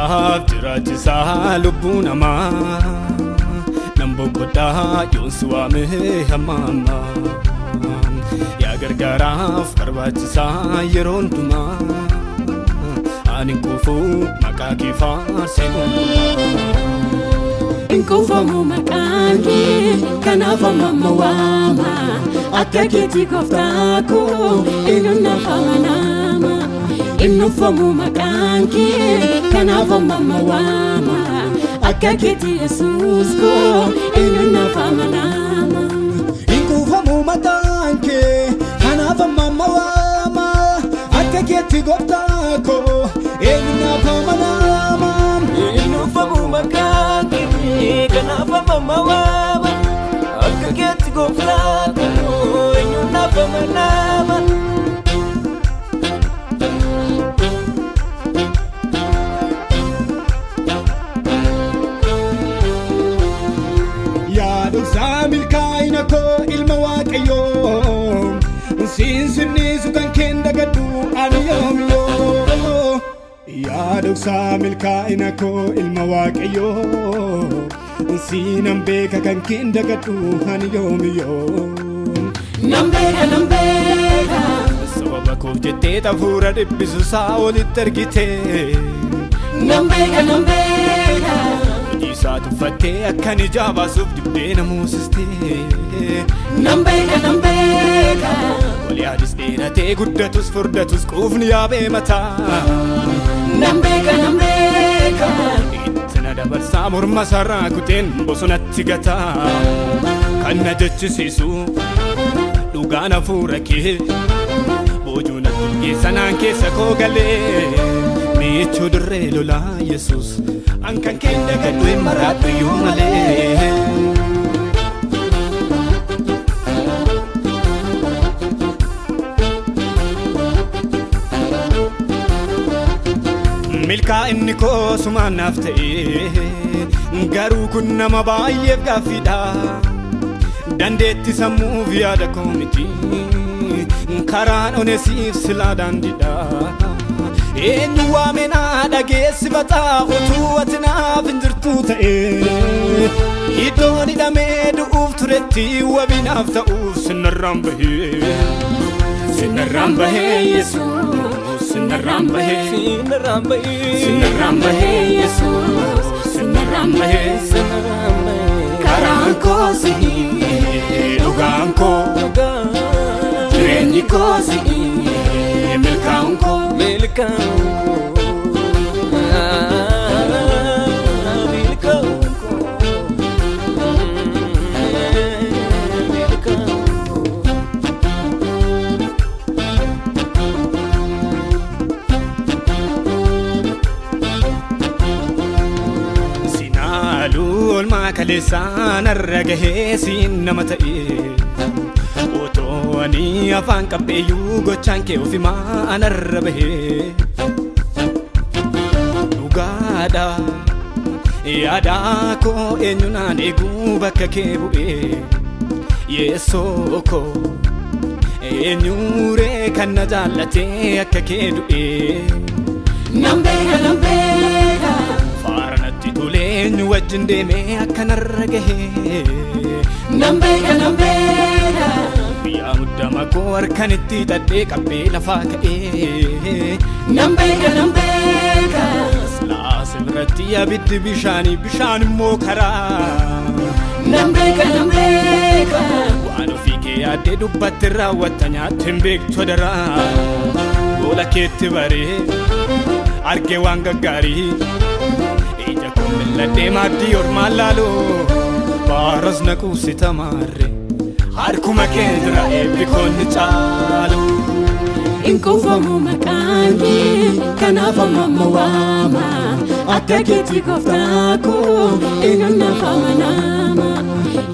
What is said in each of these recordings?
Isaaf jiraachisaa lubbuu namaa nan boqodhaa yoonsi waame hamma ammaa yaa gargaaraaf barbaachisaa yeroo hundumaa ani kuufuu maqaa kee faarsee gonkumaa Inkufamu maqaan kee kanaaf amma waama akka keetti gooftaa koo eenyuun naaf amanama Innufamu maqaan kee kanaaf amma waama akka keetti Yesuus koo eenyuun naaf amanama Inkufamu maqaan kee kanaaf amma waama akka keetti gooftaa koo eenyuun naaf amanama Innufamu maqaan kee kanaaf amma waama akka keetti gooftaa koo eenyuun naaf amanama Yaadoksaa milkaa'ina koo ilma Waaqayyoo Sinsinniisu kan keen dagadhu ani yoomiyoo Yaadoksaa milkaa'ina koo ilma Waaqayyoo Sinan beeka kan keen dagadhu ani yoomiyoo Nan beeka sababa koof jettee hafuura dhibbisu saa olitti argite Nan beeka Isaa tuffattee akkan ijaa baasuuf dibbee na muusistee Nan beeka Walii adis dheeratee guddatus furdatus quufni yaabee mataa Nan beeka Itti na dabarsaa morma sarraa kuteen bosonatti gataa Kan na jechisiisu dhugaan hafuura kee Boojuu na turgeessanaan keessa koo galee Miichuu dirree lolaa Yesuus Ankan keen dagadhu hin maraadhu iyyuu malee Milkaa'inni koo sumaan naaf ta'e garuu kun nama baay'eef gaaffiidha dandeetti sammuuf yaada koo miti karaan onesiif silaa daandiidha Eenyu waameenaa dhageessifataa utuu ati naaf hin jirtu ta'e Iddoon hidhamee du'uuf turetti wabinaaf ta'uuf sinnarraan bahee Sinnarraan bahee Yesuus Sinnarraan bahee Sinnarraan bahee Yesuus Sinnarraan bahee Karaan koo si'ii dhugaan koo jireenyi koo si'ii milkaa'uun koo Sinaaluu olmaa kaleessaan arra gahee siin nama ta'e Otoo ani afaan qabbeeyyuu gochaan kee ofimaa anarra bahee Dhugaadha yaadaa koo eenyunaan eeguu bakka kee bu'ee Yeessoo koo eenyuree kan na jaallatee akka kee du'ee Nan beeka Faara natti tolee eenyu wajjin deemee akka narra gahee Nan beeka Biyyaa muddama koo harkanitti hidhadhee qabbee lafaa ka'ee Nan beeka Silaas biratti abiddi bishaan immoo karaa Nan beeka Waan ofii kee yaaddee dubbatti raawwatta nyaatte hin beektu daraa Goola keetti baree argee waan gaggaarii Ija koo milladhee maaddii ormaan laaloo Baaras na quusita maarree Harkuma kee jira eebbi koonni caalu Inkufamu maqaan kee kanaaf amma waama akka keetti gooftaa koo eenyuun naaf amanama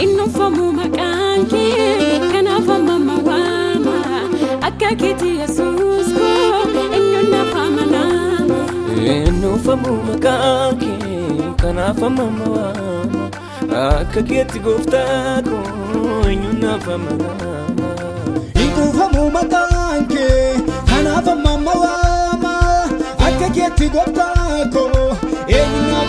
Innufamu maqaan kee kanaaf amma waama akka keetti Yesuus koo eenyuun naaf amanama Innufamu maqaan kee kanaaf amma waama akka keetti gooftaa koo eenyuun naaf amanama Inkufamu maqaan kee kanaaf amma waama akka keetti gooftaa koo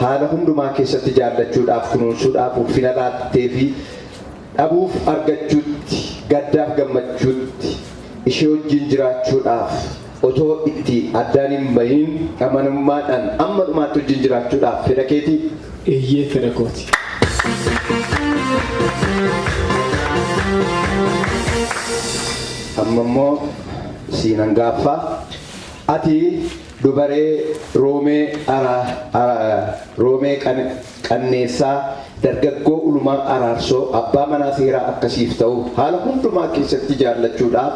haala hundumaa keessatti jaallachuudhaaf kunuunsuudhaaf ulfina laattee fi dhabuuf argachuutti gaddaaf gammachuutti ishee wajjin jiraachuudhaaf otoo itti addaan hin bahin amanamummaadhaan amma dhumaatti wajjin jiraachuudhaaf fedha keetii? Eeyyee fedha kooti. Amma immoo siinan gaaffaa ati dubaree Roomee Kannessaa dargaggoo Olumaa Araarsoo abbaa manaa seeraa akkasiif ta'u haala hundumaa keessatti jaallachuudhaaf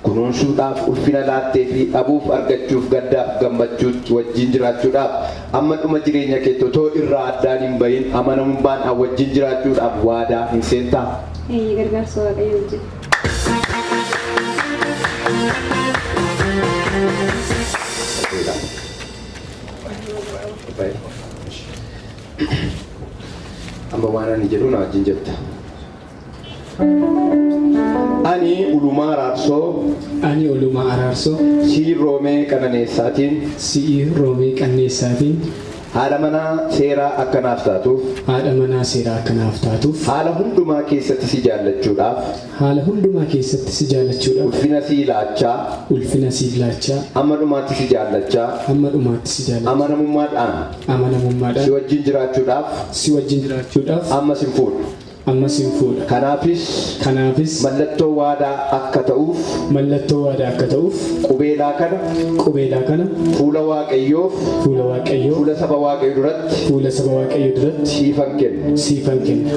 kunuunsuudhaaf ulfina laattee fi dhabuuf argachuuf gaddaaf gammachuutti wajjin jiraachuudhaaf amma dhuma jireenya keetti otoo irraa addaan hin bahin amanamummaan wajjin jiraachuudhaaf waadaa hin seentaa? Gargaarsa waaqayyoo wajjin. Amma waan ani jedhu na wajjin jetta. Ani Oluma Ararso si Roomee Kanessaatiin haadha manaa seeraa akkanaaf taatuuf haala hundumaa keessatti si jaallachuudhaaf ulfina si laachaa amma dhumaatti si jaallachaa amanamummaadhaan si wajjin jiraachuudhaaf amma sin fuudha. Kanaafis mallattoo waadaa akka ta'uuf qubeelaa kana fuula waaqayyoof fuula saba waaqayyoo duratti siifan kenna.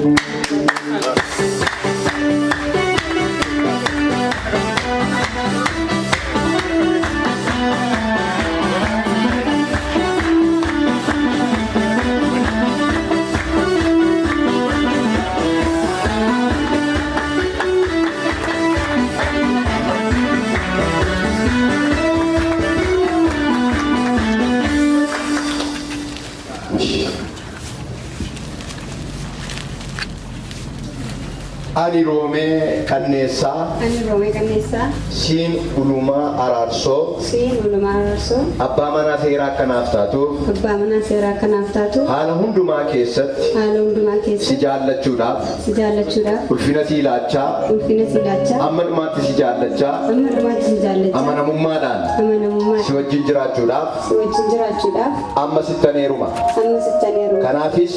Ani Roomee Kannessaa siin Oluma Ararso abbaa manaa seeraa akkanaaf taatuuf haala hundumaa keessatti si jaallachuudhaaf ulfina si laachaa amma dhumaatti si jaallachaa amanamummaadhaan si wajjin jiraachuudhaaf amma sittaneeruma. Kanaafis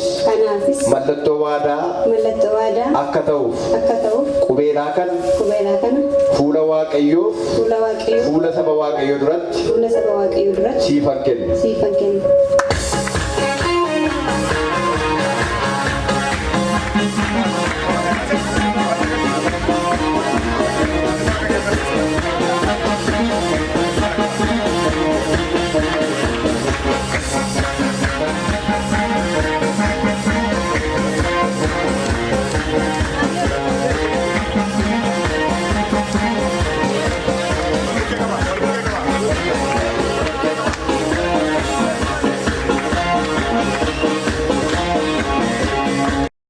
mallattoo waadaa akka ta'uuf qubeelaa kana fuula waaqayyoo fuula saba waaqayyoo duratti siifan kenna.